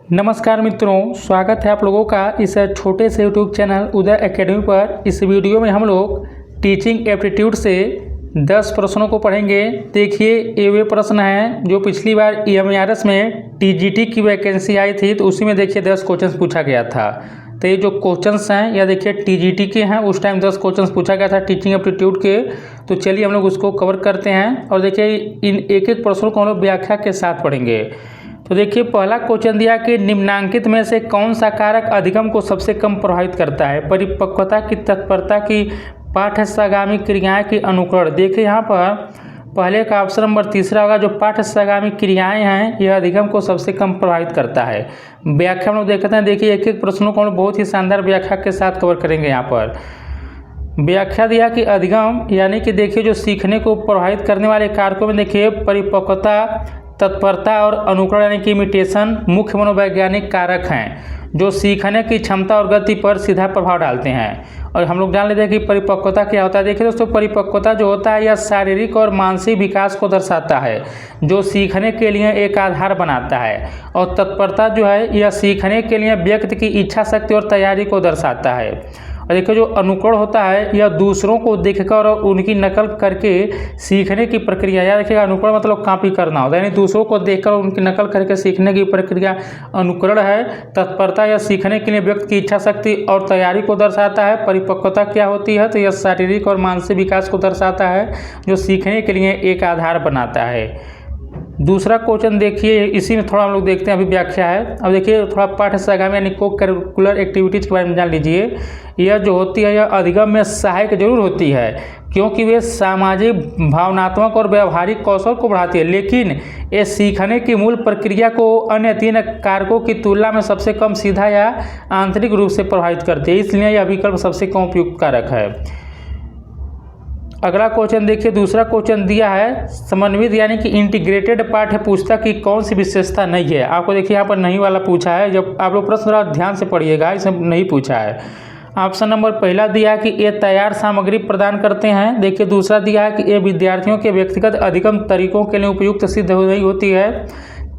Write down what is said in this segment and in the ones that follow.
नमस्कार मित्रों, स्वागत है आप लोगों का इस छोटे से यूट्यूब चैनल उदय एकेडमी पर। इस वीडियो में हम लोग टीचिंग एप्टीट्यूड से 10 प्रश्नों को पढ़ेंगे। देखिए, ये वे प्रश्न हैं जो पिछली बार EMIRS में TGT की वैकेंसी आई थी, तो उसी में देखिए 10 क्वेश्चन पूछा गया था। तो ये जो क्वेश्चंस हैं या देखिए TGT के हैं, उस टाइम 10 क्वेश्चंस पूछा गया था टीचिंग एप्टीट्यूड के। तो चलिए हम लोग उसको कवर करते हैं और देखिए इन एक एक प्रश्नों को हम लोग व्याख्या के साथ पढ़ेंगे। तो देखिए, पहला क्वेश्चन दिया कि निम्नांकित में से कौन सा कारक अधिगम को सबसे कम प्रभावित करता है? परिपक्वता की तत्परता की पाठ्यसागामी क्रियाएं की अनुकरण। देखिए यहाँ पर पहले का ऑप्शन नंबर तीसरा होगा, जो पाठ्यसागामी क्रियाएं हैं यह अधिगम को सबसे कम प्रभावित करता है। व्याख्या हम लोग देखते हैं। देखिए एक एक प्रश्नों को हम लोग बहुत ही शानदार व्याख्या के साथ कवर करेंगे। यहाँ पर व्याख्या दिया कि अधिगम यानी कि देखिए जो सीखने को प्रभावित करने वाले कारकों में देखिए परिपक्वता, तत्परता और अनुकरण यानी कि इमिटेशन मुख्य मनोवैज्ञानिक कारक हैं जो सीखने की क्षमता और गति पर सीधा प्रभाव डालते हैं। और हम लोग जान लेते हैं कि परिपक्वता क्या होता है। देखिए दोस्तों, परिपक्वता जो होता है यह शारीरिक और मानसिक विकास को दर्शाता है जो सीखने के लिए एक आधार बनाता है। और तत्परता जो है यह सीखने के लिए व्यक्ति की इच्छा शक्ति और तैयारी को दर्शाता है। और देखिए जो अनुकरण होता है यह दूसरों को देखकर और उनकी नकल करके सीखने की प्रक्रिया, या देखिएगा अनुकरण मतलब कॉपी करना होता है, यानी दूसरों को देखकर उनकी नकल करके सीखने की प्रक्रिया अनुकरण है। तत्परता यह सीखने के लिए व्यक्ति की इच्छा शक्ति और तैयारी को दर्शाता है। परिपक्वता क्या होती है, तो यह शारीरिक और मानसिक विकास को दर्शाता है जो सीखने के लिए एक आधार बनाता है। दूसरा क्वेश्चन देखिए, इसी में थोड़ा हम लोग देखते हैं, अभी व्याख्या है। अब देखिए थोड़ा पाठ्यसागामी यानी को करिकुलर एक्टिविटीज़ के बारे में जान लीजिए। यह जो होती है यह अधिगम में सहायक जरूर होती है क्योंकि वे सामाजिक, भावनात्मक और व्यवहारिक कौशल को बढ़ाती है, लेकिन ये सीखने की मूल प्रक्रिया को अन्य 3 कारकों की तुलना में सबसे कम सीधा या आंतरिक रूप से प्रभावित करती है। इसलिए यह विकल्प सबसे कम उपयुक्त कारक है। अगला क्वेश्चन देखिए, दूसरा क्वेश्चन दिया है समन्वित यानी कि इंटीग्रेटेड पाठ्य पुस्तक की कौन सी विशेषता नहीं है। आपको देखिए यहाँ पर नहीं वाला पूछा है, जब आप लोग प्रश्न थोड़ा ध्यान से पढ़िएगा, इसमें नहीं पूछा है। ऑप्शन नंबर पहला दिया है कि ये तैयार सामग्री प्रदान करते हैं। देखिए दूसरा दिया है कि ये विद्यार्थियों के व्यक्तिगत अधिगम तरीकों के लिए उपयुक्त सिद्ध नहीं होती है।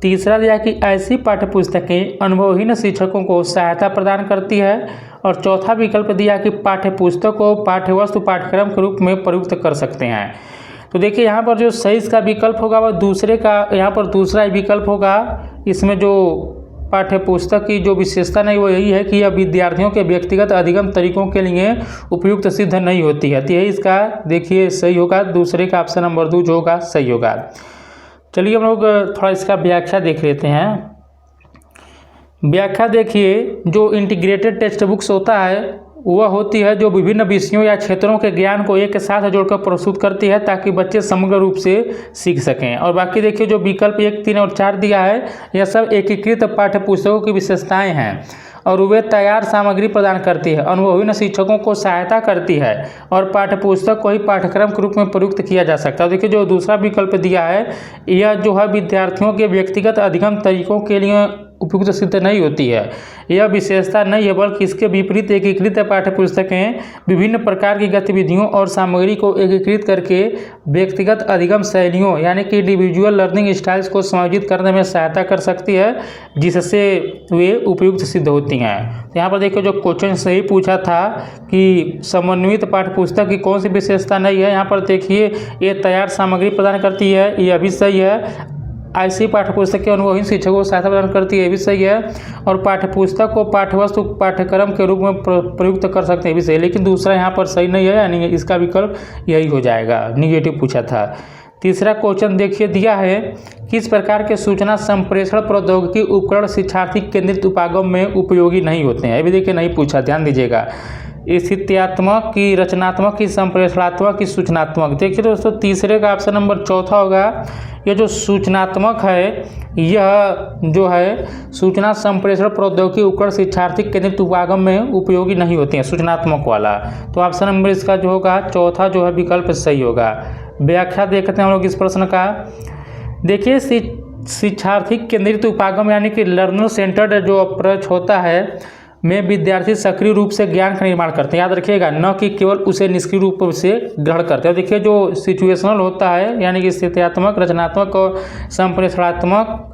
तीसरा दिया है कि ऐसी पाठ्यपुस्तकें अनुभवहीन शिक्षकों को सहायता प्रदान करती है। और चौथा विकल्प दिया कि पाठ्यपुस्तक को पाठ्यवस्तु पाठ्यक्रम के रूप में प्रयुक्त कर सकते हैं। तो देखिए यहाँ पर जो सही इसका विकल्प होगा वह दूसरे का, यहाँ पर दूसरा ही विकल्प होगा। इसमें जो पाठ्यपुस्तक की जो विशेषता नहीं वो यही है कि यह विद्यार्थियों के व्यक्तिगत अधिगम तरीकों के लिए उपयुक्त सिद्ध नहीं होती है। तो यही इसका देखिए सही होगा, दूसरे का ऑप्शन नंबर 2 जो होगा सही होगा। चलिए हम लोग थोड़ा इसका व्याख्या देख लेते हैं। व्याख्या देखिए, जो इंटीग्रेटेड टेक्स्ट बुक्स होता है वह होती है जो विभिन्न विषयों या क्षेत्रों के ज्ञान को एक साथ जोड़कर प्रस्तुत करती है ताकि बच्चे समग्र रूप से सीख सकें। और बाकी देखिए जो विकल्प 1, 3 और 4 दिया है यह सब एकीकृत पाठ्यपुस्तकों की विशेषताएं हैं और वे तैयार सामग्री प्रदान करती है, अनुभवी शिक्षकों को सहायता करती है और पाठ्यपुस्तक को ही पाठ्यक्रम के रूप में प्रयुक्त किया जा सकता है। देखिए जो दूसरा विकल्प दिया है यह जो है विद्यार्थियों के व्यक्तिगत अधिगम तरीकों के लिए उपयुक्त सिद्ध नहीं होती है। यह विशेषता नहीं है, बल्कि इसके विपरीत एकीकृत पाठ्यपुस्तकें विभिन्न प्रकार की गतिविधियों और सामग्री को एकीकृत करके व्यक्तिगत अधिगम शैलियों यानी कि इंडिविजुअल लर्निंग स्टाइल्स को समायोजित करने में सहायता कर सकती है, जिससे वे उपयुक्त सिद्ध होती हैं। तो यहाँ पर देखिए जो क्वेश्चन सही पूछा था कि समन्वित पाठ्यपुस्तक की कौन सी विशेषता नहीं है, यहाँ पर देखिए ये तैयार सामग्री प्रदान करती है, यह भी सही है। ऐसी पाठ्यपुस्तक के अनुभवहीन शिक्षकों को सहायता प्रदान करती है, भी सही है। और पाठ्यपुस्तक को पाठ्यवस्तु पाठ्यक्रम के रूप में प्रयुक्त कर सकते हैं, भी सही। लेकिन दूसरा यहाँ पर सही नहीं है, यानी इसका विकल्प यही हो जाएगा, निगेटिव पूछा था। तीसरा क्वेश्चन देखिए दिया है, किस प्रकार के सूचना संप्रेषण प्रौद्योगिकी उपकरण शिक्षार्थी केंद्रित उपागम में उपयोगी नहीं होते हैं। अभी देखिए नहीं पूछा, ध्यान दीजिएगा। स्थित्यात्मक की, रचनात्मक की, संप्रेषणात्मक की, सूचनात्मक। देखिए दोस्तों तीसरे का ऑप्शन नंबर चौथा होगा। यह जो सूचनात्मक है यह जो है सूचना संप्रेषण प्रौद्योगिकी उपकरण शिक्षार्थी केंद्रित उपागम में उपयोगी नहीं होते हैं, सूचनात्मक वाला। तो ऑप्शन नंबर इसका जो होगा चौथा जो है विकल्प सही होगा। व्याख्या देखते हैं हम लोग इस प्रश्न का। देखिए शिक्षार्थी केंद्रित उपागम यानी कि लर्नर सेंटर्ड जो अप्रोच होता है में विद्यार्थी सक्रिय रूप से ज्ञान का निर्माण करते हैं, याद रखिएगा, न कि केवल उसे निष्क्रिय रूप से ग्रहण करते हैं। देखिए जो सिचुएशनल होता है यानी कि स्थित्यात्मक, रचनात्मक और संप्रेषणात्मक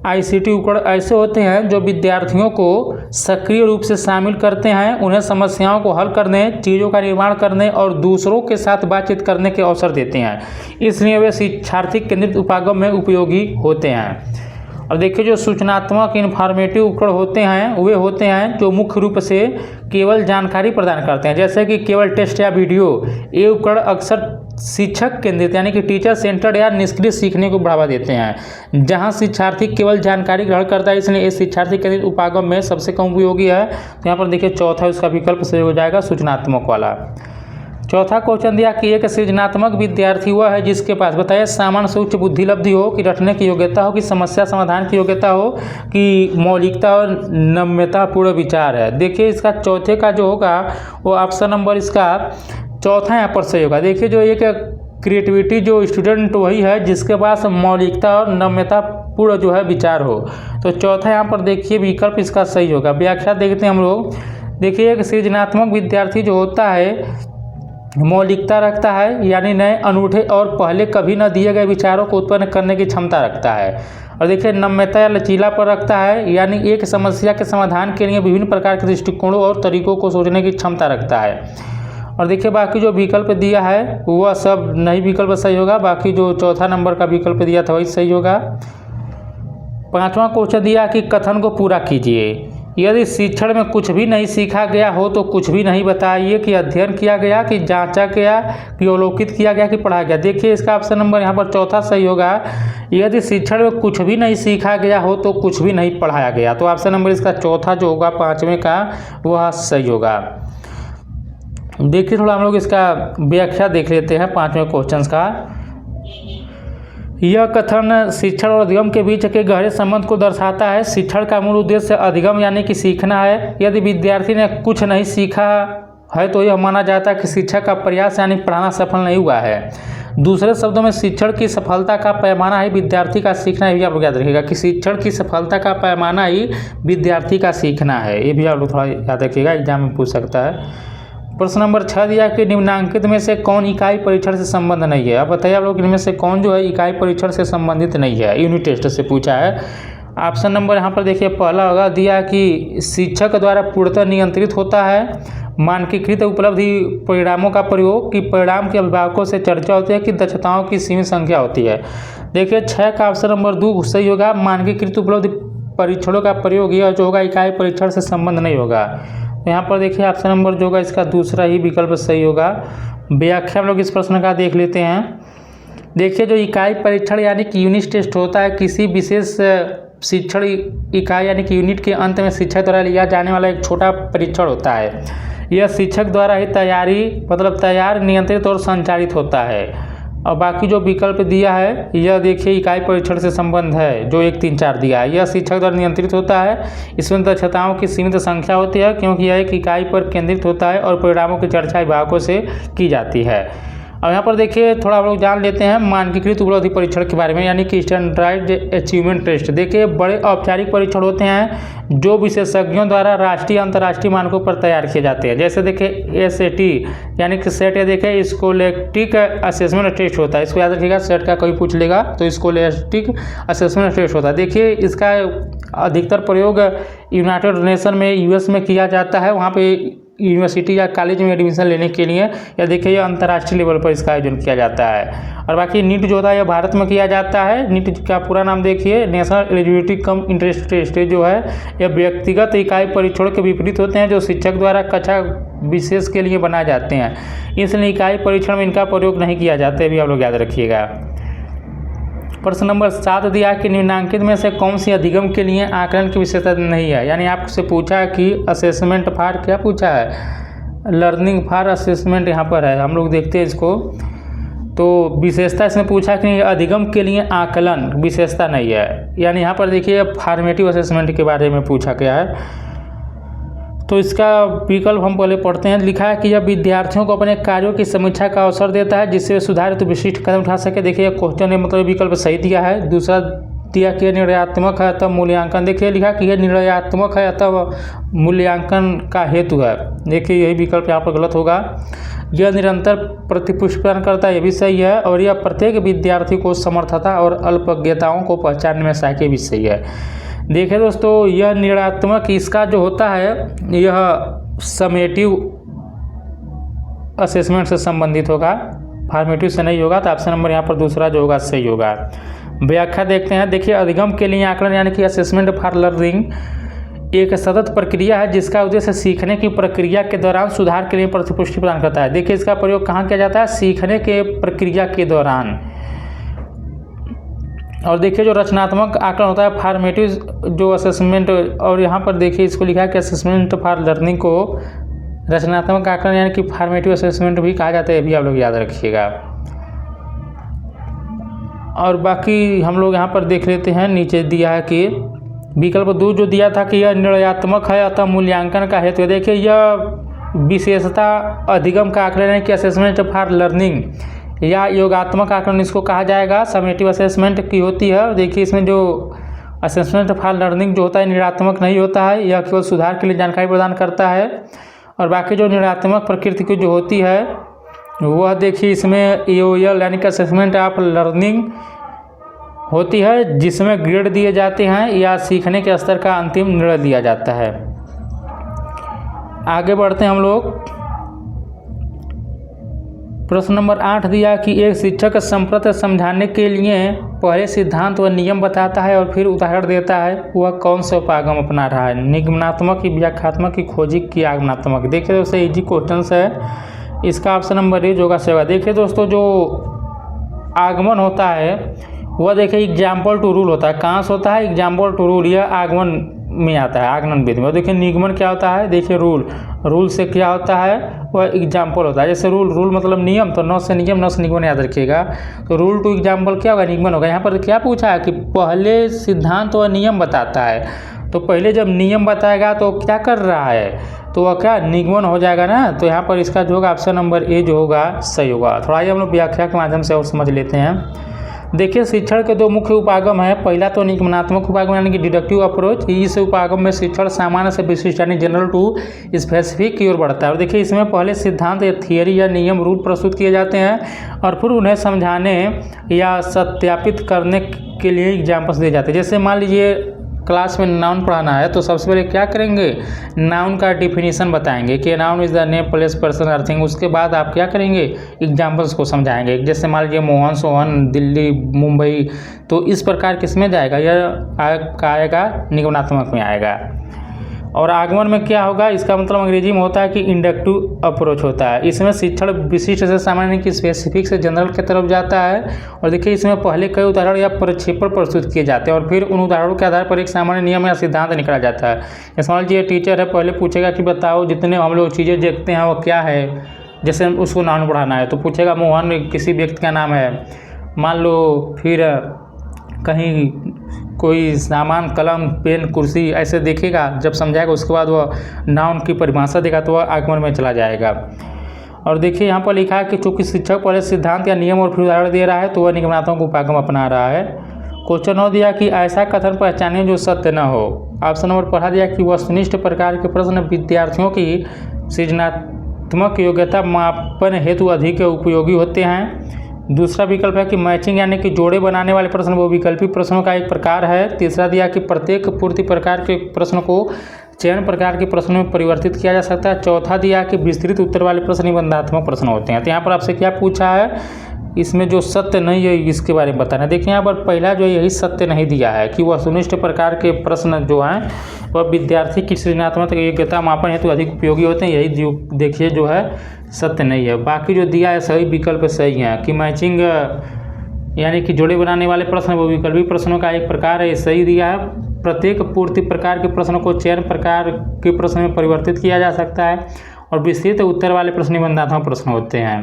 आईसीटी उपकरण ऐसे होते हैं जो विद्यार्थियों को सक्रिय रूप से शामिल करते हैं, उन्हें समस्याओं को हल करने, चीज़ों का निर्माण करने और दूसरों के साथ बातचीत करने के अवसर देते हैं। इसलिए वे शिक्षार्थी केंद्रित उपागम में उपयोगी होते हैं। और देखिए जो सूचनात्मक इन्फॉर्मेटिव उपकरण होते हैं वे होते हैं जो मुख्य रूप से केवल जानकारी प्रदान करते हैं, जैसे कि केवल टेस्ट या वीडियो। ये उपकरण अक्सर शिक्षक केंद्रित यानी कि टीचर सेंटर्ड या निष्क्रिय सीखने को बढ़ावा देते हैं, जहां शिक्षार्थी केवल जानकारी ग्रहण करता है, इसलिए ये शिक्षार्थी केंद्रित उपागम में सबसे कम उपयोगी है। तो यहाँ पर देखिए चौथा उसका विकल्प सही हो जाएगा सूचनात्मक वाला। चौथा क्वेश्चन दिया कि एक सृजनात्मक विद्यार्थी हुआ है जिसके पास बताइए सामान्य से उच्च बुद्धि लब्धि हो, कि रटने की योग्यता हो, कि समस्या समाधान की योग्यता हो, कि मौलिकता और नम्यता पूर्ण विचार है। देखिए इसका चौथे का जो होगा वो ऑप्शन नंबर इसका चौथा यहाँ पर सही होगा। देखिए जो एक क्रिएटिविटी जो स्टूडेंट वही है जिसके पास मौलिकता और नम्यता पूर्ण जो है विचार हो। तो चौथा यहाँ पर देखिए विकल्प इसका सही होगा। व्याख्या देखते हैं हम लोग। देखिए एक सृजनात्मक विद्यार्थी जो होता है मौलिकता रखता है, यानी नए, अनूठे और पहले कभी न दिए गए विचारों को उत्पन्न करने की क्षमता रखता है। और देखिए नम्यता या लचीला पर रखता है, यानी एक समस्या के समाधान के लिए विभिन्न प्रकार के दृष्टिकोणों और तरीकों को सोचने की क्षमता रखता है। और देखिए बाकी जो विकल्प दिया है वह सब नहीं विकल्प सही होगा, बाकी जो चौथा नंबर का विकल्प दिया था वही सही होगा। पांचवा क्वेश्चन दिया कि कथन को पूरा कीजिए। यदि शिक्षण में कुछ भी नहीं सीखा गया हो तो कुछ भी नहीं बताइए, कि अध्ययन किया गया, कि जांचा गया, कि अवलोकित किया गया, कि पढ़ा गया। देखिए इसका ऑप्शन नंबर यहाँ पर चौथा सही होगा। यदि शिक्षण में कुछ भी नहीं सीखा गया हो तो कुछ भी नहीं पढ़ाया गया। तो ऑप्शन नंबर इसका चौथा जो होगा पाँचवें का वह सही होगा। देखिए थोड़ा हम लोग इसका व्याख्या देख लेते हैं पाँचवें क्वेश्चन का। यह कथन शिक्षण और अधिगम के बीच के गहरे संबंध को दर्शाता है। शिक्षण का मूल उद्देश्य अधिगम यानी कि सीखना है। यदि विद्यार्थी ने कुछ नहीं सीखा है तो यह माना जाता है कि शिक्षक का प्रयास यानी पढ़ाना सफल नहीं हुआ है। दूसरे शब्दों में शिक्षण की सफलता का पैमाना ही विद्यार्थी का सीखना है। ये भी आप लोग याद रखिएगा कि शिक्षण की सफलता का पैमाना ही विद्यार्थी का सीखना है। ये भी आप लोग थोड़ा याद रखिएगा, एग्जाम में पूछ सकता है। प्रश्न नंबर 6 दिया कि निम्नांकित में से कौन इकाई परीक्षण से संबंध नहीं है। अब बताइए आप लोग इनमें से कौन जो है इकाई परीक्षण से संबंधित नहीं है, यूनिट टेस्ट से पूछा है। ऑप्शन नंबर यहाँ पर देखिए पहला होगा दिया कि शिक्षक द्वारा पूर्णतः नियंत्रित होता है। मानकीकृत उपलब्धि परिणामों का प्रयोग, कि परिणाम के अभिभावकों से चर्चा होती है, कि दक्षताओं की सीमित संख्या होती है। देखिए 6 का ऑप्शन नंबर 2 सही होगा। मानकीकृत उपलब्धि परीक्षणों का प्रयोग यह जो होगा इकाई परीक्षण से संबंध नहीं होगा। यहाँ पर देखिए ऑप्शन नंबर जो होगा इसका दूसरा ही विकल्प सही होगा। व्याख्या हम लोग इस प्रश्न का देख लेते हैं। देखिए जो इकाई परीक्षण यानी कि यूनिट टेस्ट होता है किसी विशेष शिक्षण इकाई यानी कि यूनिट के अंत में शिक्षक द्वारा लिया जाने वाला एक छोटा परीक्षण होता है। यह शिक्षक द्वारा ही तैयार, नियंत्रित और संचालित होता है। और बाकी जो विकल्प दिया है यह देखिए इकाई परीक्षण से संबंध है, जो 1, 3, 4 दिया है। यह शिक्षक द्वारा नियंत्रित होता है। इसमें दक्षताओं की सीमित संख्या होती है क्योंकि यह एक इकाई पर केंद्रित होता है और परिणामों की चर्चा अभिभावकों से की जाती है। अब यहाँ पर देखिए थोड़ा हम लोग जान लेते हैं मानकीकृत उपलब्धि परीक्षण के बारे में, यानी कि स्टैंडर्डाइज्ड अचीवमेंट टेस्ट। देखिए बड़े औपचारिक परीक्षण होते हैं जो विशेषज्ञों द्वारा राष्ट्रीय अंतर्राष्ट्रीय मानकों पर तैयार किए जाते हैं। जैसे देखिए SAT यानी कि सेट, या देखिए स्कोलेस्टिक असेसमेंट टेस्ट होता है। इसको याद रखिएगा, सेट का कोई पूछ लेगा तो स्कोलेस्टिक असेसमेंट टेस्ट होता है। देखिए इसका अधिकतर प्रयोग यूनाइटेड नेशन में US में किया जाता है, वहाँ पे यूनिवर्सिटी या कॉलेज में एडमिशन लेने के लिए। या देखिए ये अंतर्राष्ट्रीय लेवल पर इसका आयोजन किया जाता है। और बाकी नीट जो होता है यह भारत में किया जाता है। नीट का पूरा नाम देखिए national eligibility cum interest test जो है यह व्यक्तिगत इकाई परीक्षणों के विपरीत होते हैं जो शिक्षक द्वारा कक्षा विशेष के लिए बनाए जाते हैं। इसलिए इकाई परीक्षण में इनका प्रयोग नहीं किया जाता है, भी आप लोग याद रखिएगा। प्रश्न नंबर 7 दिया कि निम्नांकित में से कौन सी अधिगम के लिए आकलन की विशेषता नहीं है। यानी आपसे पूछा है कि असेसमेंट फॉर क्या पूछा है, लर्निंग फॉर असेसमेंट यहाँ पर है। हम लोग देखते हैं इसको, तो विशेषता इसमें पूछा कि अधिगम के लिए आकलन विशेषता नहीं है। यानी यहाँ पर देखिए फॉर्मेटिव असेसमेंट के बारे में पूछा गया है। तो इसका विकल्प हम पहले पढ़ते हैं। लिखा है कि यह विद्यार्थियों को अपने कार्यों की समीक्षा का अवसर देता है जिससे वे सुधारित विशिष्ट कदम उठा सके। देखिए क्वेश्चन ने मतलब विकल्प सही दिया है। दूसरा दिया कि यह निर्णयात्मक है, तब मूल्यांकन। देखिए लिखा कि यह निर्णयात्मक है तब मूल्यांकन का हेतु है। देखिए यही विकल्प यहाँ पर गलत होगा। यह निरंतर प्रतिपुष्टि करता है, ये भी सही है। और यह प्रत्येक विद्यार्थी को समर्थता और अल्पज्ञताओं को पहचानने में सहायक, भी सही है। देखिए दोस्तों, यह निर्णयात्मक इसका जो होता है यह समेटिव असेसमेंट से संबंधित होगा, फॉर्मेटिव से नहीं होगा। तो ऑप्शन नंबर यहाँ पर दूसरा जो होगा सही होगा। व्याख्या देखते हैं। देखिए अधिगम के लिए आकलन यानी कि असेसमेंट फॉर लर्निंग एक सतत प्रक्रिया है जिसका उद्देश्य सीखने की प्रक्रिया के दौरान सुधार के लिए प्रतिपुष्टि प्रदान करता है। देखिए इसका प्रयोग कहाँ किया जाता है? सीखने के प्रक्रिया के दौरान। और देखिए जो रचनात्मक आकलन होता है फॉर्मेटिव जो असेसमेंट, और यहाँ पर देखिए इसको लिखा है कि असेसमेंट फॉर लर्निंग को रचनात्मक आकलन यानी कि फॉर्मेटिव असेसमेंट भी कहा जाता है, ये भी आप लोग याद रखिएगा। और बाकी हम लोग यहाँ पर देख लेते हैं, नीचे दिया है कि विकल्प 2 जो दिया था कि यह निर्णयात्मक है अतः मूल्यांकन का हेतु है। देखिए यह विशेषता अधिगम का आकलन है कि असेसमेंट फॉर लर्निंग या योगात्मक आकलन इसको कहा जाएगा, समेटिव असेसमेंट की होती है। देखिए इसमें जो असेसमेंट फॉर लर्निंग जो होता है निर्णयात्मक नहीं होता है, यह केवल सुधार के लिए जानकारी प्रदान करता है। और बाकी जो निर्णयात्मक प्रकृति की जो होती है वह देखिए इसमें EOL यानी कि असेसमेंट ऑफ लर्निंग होती है जिसमें ग्रेड दिए जाते हैं या सीखने के स्तर का अंतिम निर्णय दिया जाता है। आगे बढ़ते हैं हम लोग। प्रश्न नंबर 8 दिया कि एक शिक्षक संप्रति समझाने के लिए पहले सिद्धांत व नियम बताता है और फिर उदाहरण देता है, वह कौन सा उपागम अपना रहा है? निगमनात्मक की, व्याख्यात्मक की, खोजी की, आगमनात्मक। देखिए दोस्तों इजी क्वेश्चन है, इसका ऑप्शन नंबर ए होगा सही होगा। देखिए दोस्तों जो आगमन होता है वह देखिए एग्जाम्पल टू रूल होता है। कहाँ से होता है? एग्जाम्पल टू रूल, यह आगमन में आता है, आगमन विधि में। देखिए निगमन क्या होता है? देखिए रूल से क्या होता है? वह एग्जाम्पल होता है। जैसे रूल मतलब नियम, तो 9 से नियम 9 से निगमन याद रखिएगा। तो रूल टू एग्जाम्पल क्या होगा? निगमन होगा। यहाँ पर क्या पूछा है कि पहले सिद्धांत व नियम बताता है, तो पहले जब नियम बताएगा तो क्या कर रहा है? तो वह क्या निगमन हो जाएगा ना। तो यहाँ पर इसका जो होगा ऑप्शन नंबर ए जो होगा सही होगा। थोड़ा ही हम लोग व्याख्या के माध्यम से और समझ लेते हैं। देखिए शिक्षण के 2 मुख्य उपागम है। पहला तो निगमनात्मक उपागम यानी कि डिडक्टिव अप्रोच। इस उपागम में शिक्षण सामान्य से विशिष्ट यानी जनरल टू स्पेसिफिक की ओर बढ़ता है। और देखिए इसमें पहले सिद्धांत या थियरी या नियम रूल प्रस्तुत किए जाते हैं और फिर उन्हें समझाने या सत्यापित करने के लिए एग्जाम्पल्स दिए जाते हैं। जैसे मान लीजिए क्लास में नाउन पढ़ाना है तो सबसे पहले क्या करेंगे? नाउन का डिफिनीशन बताएंगे कि noun is the name, place, person और थिंग। उसके बाद आप क्या करेंगे? एग्जाम्पल्स को समझाएंगे। जैसे मान लीजिए मोहन, सोहन, दिल्ली, मुंबई। तो इस प्रकार किसमें जाएगा? यह आएगा निगमनात्मक में आएगा। और आगमन में क्या होगा? इसका मतलब अंग्रेजी में होता है कि इंडक्टिव अप्रोच होता है। इसमें शिक्षण विशिष्ट से सामान्य की स्पेसिफिक से जनरल की तरफ जाता है। और देखिए इसमें पहले कई उदाहरण या प्रक्षेपण प्रस्तुत किए जाते हैं और फिर उन उदाहरणों के आधार पर एक सामान्य नियम या सिद्धांत निकाला जाता है। जैसे मान लीजिए टीचर है, पहले पूछेगा कि बताओ जितने हम लोग चीज़ें देखते हैं वो क्या है। जैसे उसको नाम पढ़ाना है तो पूछेगा मोहन किसी व्यक्ति का नाम है, मान लो। फिर कहीं कोई सामान, कलम, पेन, कुर्सी ऐसे देखेगा, जब समझाएगा उसके बाद वह नाउन की परिभाषा देगा तो वह आगमन में चला जाएगा। और देखिए यहाँ पर लिखा है कि चूंकि शिक्षक पहले सिद्धांत या नियम और फिर उदाहरण दे रहा है तो वह निगमनात्मक उपागम अपना रहा है। क्वेश्चन 9 दिया कि ऐसा कथन पहचाने जो सत्य न हो। ऑप्शन नंबर पढ़ा दिया कि वस्तुनिष्ठ प्रकार के प्रश्न विद्यार्थियों की सृजनात्मक योग्यता मापन हेतु अधिक उपयोगी होते हैं। दूसरा विकल्प है कि मैचिंग यानी कि जोड़े बनाने वाले प्रश्न वो विकल्पी प्रश्नों का एक प्रकार है। तीसरा दिया कि प्रत्येक पूर्ति प्रकार के प्रश्न को चयन प्रकार के प्रश्नों में परिवर्तित किया जा सकता है। चौथा दिया कि विस्तृत उत्तर वाले प्रश्न निबंधात्मक प्रश्न होते हैं। तो यहाँ पर आपसे क्या पूछा है? इसमें जो सत्य नहीं है इसके बारे में बताना। देखिए यहाँ पर पहला जो यही सत्य नहीं दिया है कि वस्तुनिष्ठ प्रकार के प्रश्न जो हैं वह विद्यार्थी की सृजनात्मक योग्यता मापन हेतु अधिक उपयोगी होते हैं, यही देखिए जो है सत्य नहीं है। बाकी जो दिया है सही विकल्प सही है कि मैचिंग यानी कि जोड़े बनाने वाले प्रश्न वो विकल्पी प्रश्नों का एक प्रकार है, सही दिया है। प्रत्येक पूर्ति प्रकार के प्रश्नों को चयन प्रकार के प्रश्न में परिवर्तित किया जा सकता है और विस्तृत उत्तर वाले प्रश्न निबंधात्मक प्रश्न होते हैं।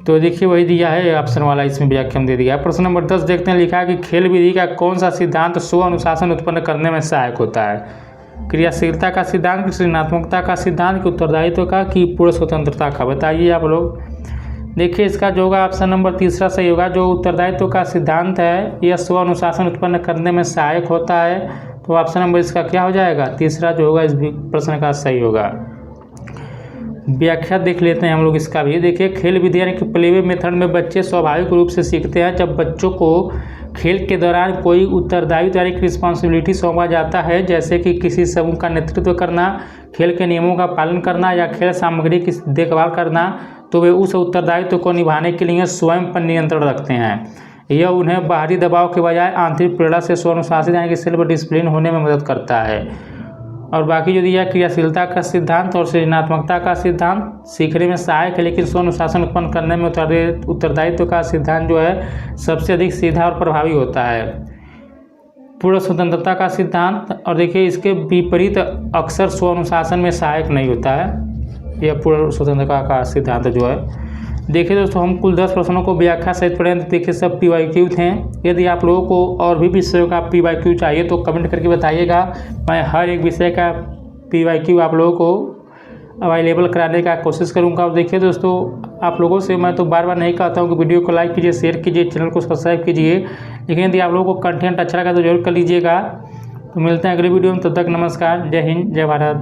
तो देखिए वही दिया है ऑप्शन वाला, इसमें व्याख्या दे दिया है। प्रश्न नंबर 10 देखते हैं। लिखा है कि खेल विधि का कौन सा सिद्धांत स्व अनुशासन उत्पन्न करने में सहायक होता है? क्रियाशीलता का सिद्धांत, सृजनात्मकता का सिद्धांत, कि उत्तरदायित्व का, कि पूर्ण स्वतंत्रता का? बताइए आप लोग। देखिए इसका जो होगा ऑप्शन नंबर तीसरा सही होगा। जो उत्तरदायित्व का सिद्धांत है यह स्व अनुशासन उत्पन्न करने में सहायक होता है। तो ऑप्शन नंबर इसका क्या हो जाएगा, तीसरा जो होगा इस प्रश्न का सही होगा। व्याख्या देख लेते हैं हम लोग इसका भी। देखिए खेल विधि यानी कि प्लेवे मेथड में बच्चे स्वाभाविक रूप से सीखते हैं। जब बच्चों को खेल के दौरान कोई उत्तरदायित्व यानी कि रिस्पॉन्सिबिलिटी सौंपा जाता है, जैसे कि किसी समूह का नेतृत्व करना, खेल के नियमों का पालन करना या खेल सामग्री की देखभाल करना, तो वे उस उत्तरदायित्व को निभाने के लिए स्वयं पर नियंत्रण रखते हैं। यह उन्हें बाहरी दबाव के बजाय आंतरिक प्रेरणा से स्वानुशासित यानी कि सेल्फ डिसिप्लिन होने में मदद करता है। और बाकी जो दिया क्रियाशीलता का सिद्धांत और सृजनात्मकता का सिद्धांत सीखने में सहायक है, लेकिन स्व अनुशासन उत्पन्न करने में उत्तरदायित्व का सिद्धांत जो है सबसे अधिक सीधा और प्रभावी होता है। पूर्ण स्वतंत्रता का सिद्धांत, और देखिए इसके विपरीत अक्सर स्व अनुशासन में सहायक नहीं होता है। यह पूर्ण स्वतंत्रता का सिद्धांत जो है। देखिए दोस्तों हम कुल 10 प्रश्नों को व्याख्या सहित पढ़े। देखिए सब PYQ थे। यदि आप लोगों को और भी विषयों का PYQ चाहिए तो कमेंट करके बताइएगा। मैं हर एक विषय का PYQ आप लोगों को अवेलेबल कराने का कोशिश करूंगा। और देखिए दोस्तों आप लोगों से मैं तो बार बार नहीं कहता हूं कि वीडियो को लाइक कीजिए, शेयर कीजिए, चैनल को सब्सक्राइब कीजिए, लेकिन यदि आप लोगों को कंटेंट अच्छा लगा तो जरूर कर लीजिएगा। तो मिलते हैं अगले वीडियो में, तब तक नमस्कार, जय हिंद, जय भारत।